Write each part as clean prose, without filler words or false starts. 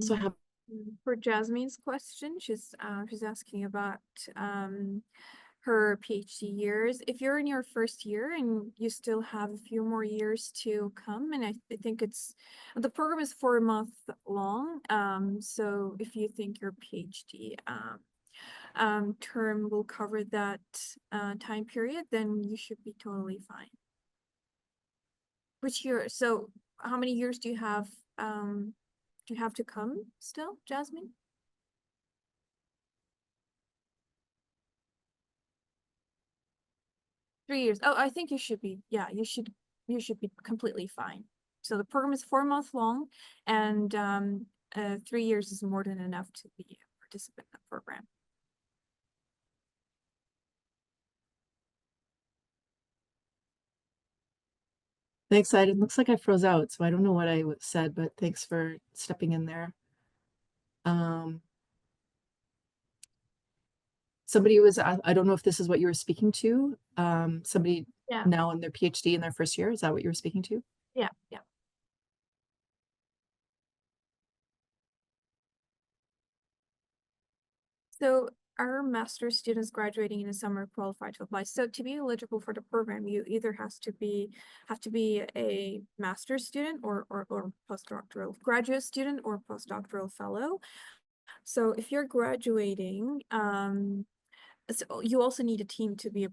So have For Jasmine's question, she's asking about her PhD years. If you're in your first year and you still have a few more years to come, and I think the program is 4 months long. So if you think your PhD term will cover that time period, then you should be totally fine. Which year? So how many years do you have? Do you have to come still, Jasmine? 3 years. Oh, I think you should be, yeah, you should be completely fine. So the program is 4 months long, and 3 years is more than enough to be a participant in the program. thanks, it looks like I froze out, so I don't know what I said, but thanks for stepping in there. Somebody was, I don't know if this is what you were speaking to. Somebody Yeah, now in their PhD in their first year. Is that what you were speaking to? yeah, yeah. So our master's students graduating in the summer qualify to apply. So to be eligible for the program, you either have to be a master's student or postdoctoral graduate student or postdoctoral fellow. So if you're graduating, so you also need a team to be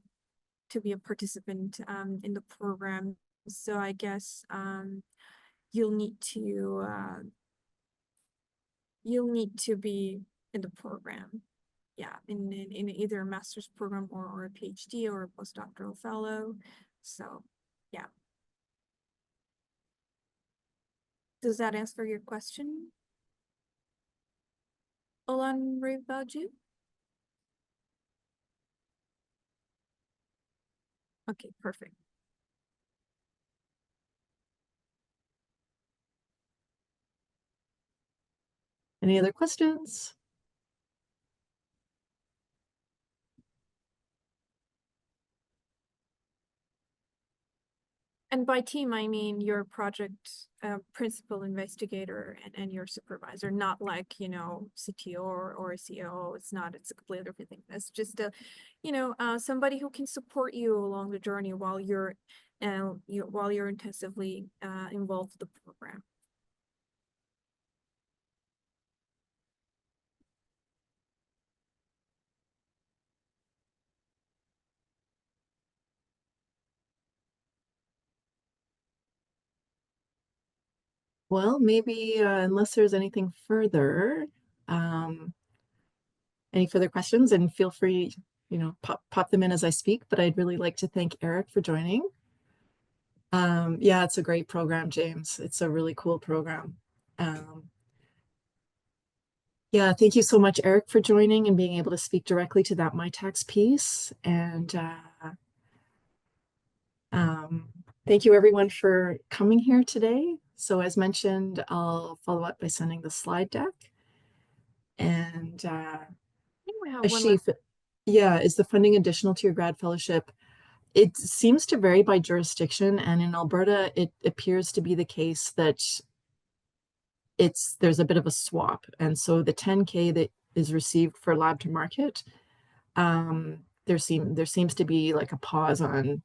a participant in the program. So I guess you'll need to be in the program. Yeah, in either a master's program or a PhD or a postdoctoral fellow. So yeah. Does that answer your question, Olan Rivaju? Okay, perfect. Any other questions? And by team, I mean your project principal investigator and your supervisor, not like, CTO or CEO. It's not, it's a completely different thing. It's just somebody who can support you along the journey while you're intensively involved in the program. Well, maybe unless there's anything further, any further questions, and feel free, pop them in as I speak. But I'd really like to thank Eric for joining. Yeah, it's a great program, James. It's a really cool program. Yeah, thank you so much, Eric, for joining and being able to speak directly to that My Tax piece. And thank you, everyone, for coming here today. So as mentioned, I'll follow up by sending the slide deck. And I think we have one Ashif, last. yeah, is the funding additional to your grad fellowship? It seems to vary by jurisdiction, and in Alberta, it appears to be the case that there's a bit of a swap. And so the 10K that is received for lab to market, there seems to be like a pause on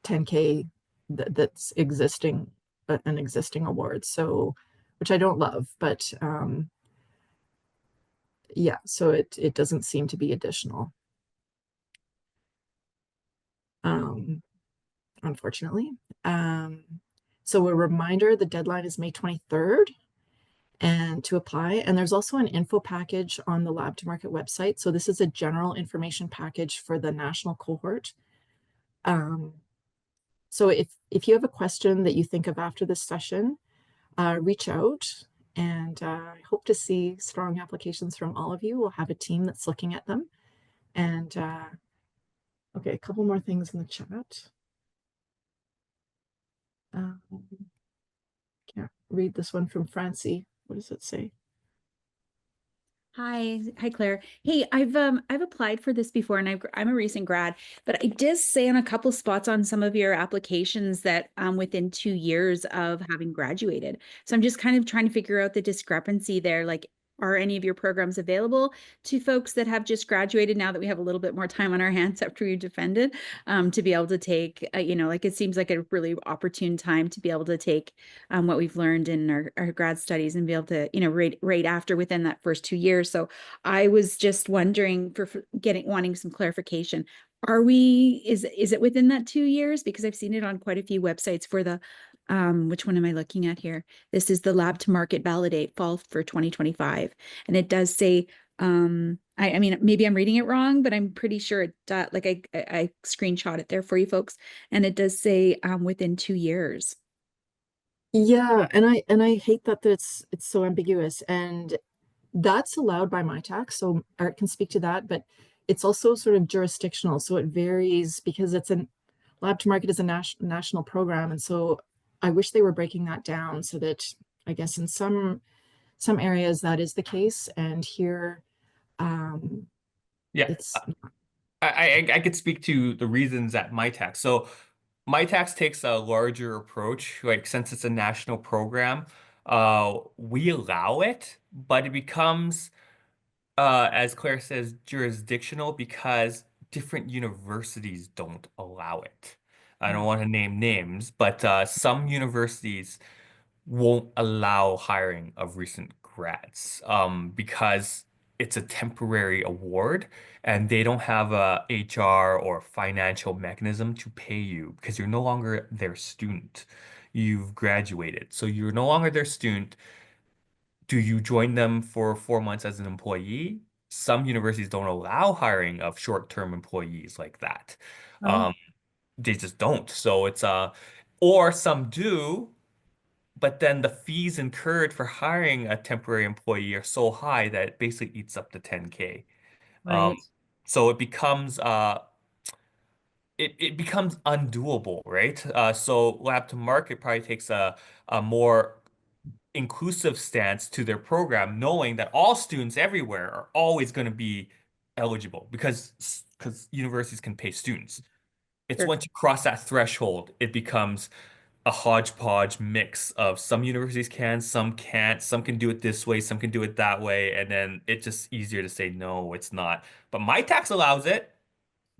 10K that's existing, an existing award. So, which I don't love, but yeah, so it doesn't seem to be additional. Unfortunately. So a reminder, the deadline is May 23rd and to apply. And there's also an info package on the Lab to Market website. So this is a general information package for the national cohort. So if you have a question that you think of after this session, reach out, and I hope to see strong applications from all of you. We'll have a team that's looking at them. And okay, a couple more things in the chat. Can't read this one from Francie. What does it say? Hi, Claire. Hey, I've applied for this before, and I'm a recent grad, but I did say on a couple spots on some of your applications that within 2 years of having graduated. So I'm just kind of trying to figure out the discrepancy there. Like, are any of your programs available to folks that have just graduated now that we have a little bit more time on our hands after we've defended, to be able to take, like it seems like a really opportune time to be able to take what we've learned in our grad studies and be able to, right after within that first 2 years. So I was just wondering for wanting some clarification. Is it within that 2 years? Because I've seen it on quite a few websites for the, which one am I looking at here? This is the lab to market validate fall for 2025. And it does say, I mean, maybe I'm reading it wrong, but I'm pretty sure like I screenshot it there for you folks. And it does say, within 2 years. Yeah, and I hate that it's so ambiguous, and that's allowed by my tax, so Art can speak to that, but it's also sort of jurisdictional, so it varies because it's an lab to market is a national program, and so I wish they were breaking that down so that I guess in some areas that is the case, and here um Yeah, it's I could speak to the reasons at my tax. So my tax takes a larger approach. Like since it's a national program, we allow it, but it becomes as Claire says, jurisdictional because different universities don't allow it. I don't want to name names, but some universities won't allow hiring of recent grads because it's a temporary award and they don't have a HR or financial mechanism to pay you because you're no longer their student. You've graduated, so you're no longer their student. Do you join them for 4 months as an employee? Some universities don't allow hiring of short-term employees like that. Oh, Um, they just don't. So it's or some do, but then the fees incurred for hiring a temporary employee are so high that it basically eats up to 10K. Um, right. so it becomes undoable, right? So lab to market probably takes a more inclusive stance to their program, knowing that all students everywhere are always going to be eligible because universities can pay students. It's Sure. once you cross that threshold, it becomes a hodgepodge mix of some universities can, some can't, some can do it this way, some can do it that way, and then it's just easier to say no, it's not. But my tax allows it,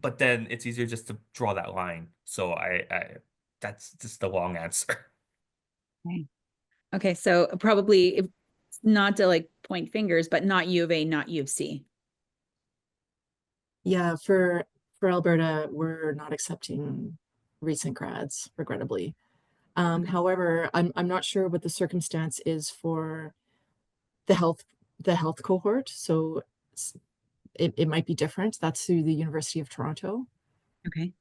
but then it's easier just to draw that line. So I that's just the long answer. Okay. Okay, so probably not to like point fingers, but not U of A, not U of C. yeah, for Alberta, we're not accepting recent grads, regrettably. However, I'm not sure what the circumstance is for the health the health cohort. So it might be different. That's through the University of Toronto. Okay,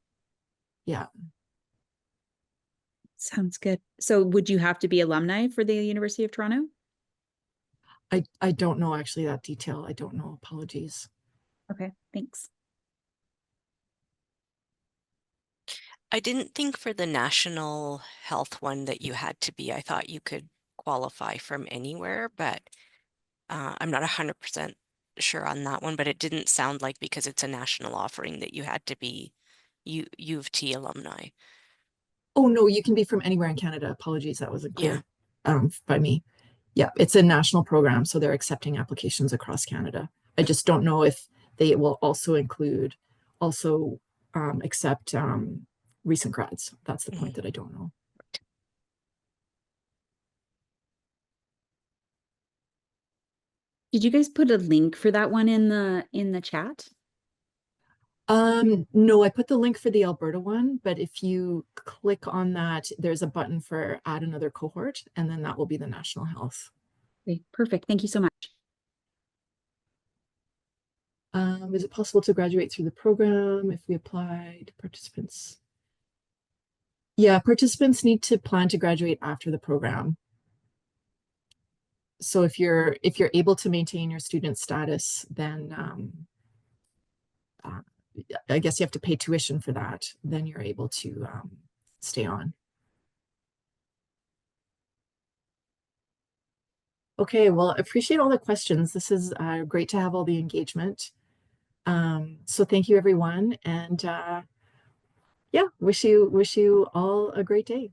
Yeah, sounds good. So would you have to be alumni for the University of Toronto? I don't know actually that detail. I don't know. Apologies. Okay, thanks. I didn't think for the national health one that you had to be. I thought you could qualify from anywhere, but I'm not 100% sure on that one. But it didn't sound like because it's a national offering that you had to be U of T alumni. Oh no, you can be from anywhere in Canada. Apologies, that wasn't Yeah. clear by me. Yeah, it's a national program, so they're accepting applications across Canada. I just don't know if they will also accept recent grads. That's the Mhm. point that I don't know. Did you guys put a link for that one in the chat? No, I put the link for the Alberta one, but if you click on that, there's a button for add another cohort, and then that will be the national health. Okay, perfect. Thank you so much. Is it possible to graduate through the program if we applied participants? Yeah, participants need to plan to graduate after the program. So if you're able to maintain your student status, then uh, I guess you have to pay tuition for that. Then you're able to stay on. Okay, well, appreciate all the questions. This is great to have all the engagement. So thank you, everyone, and yeah, wish you all a great day.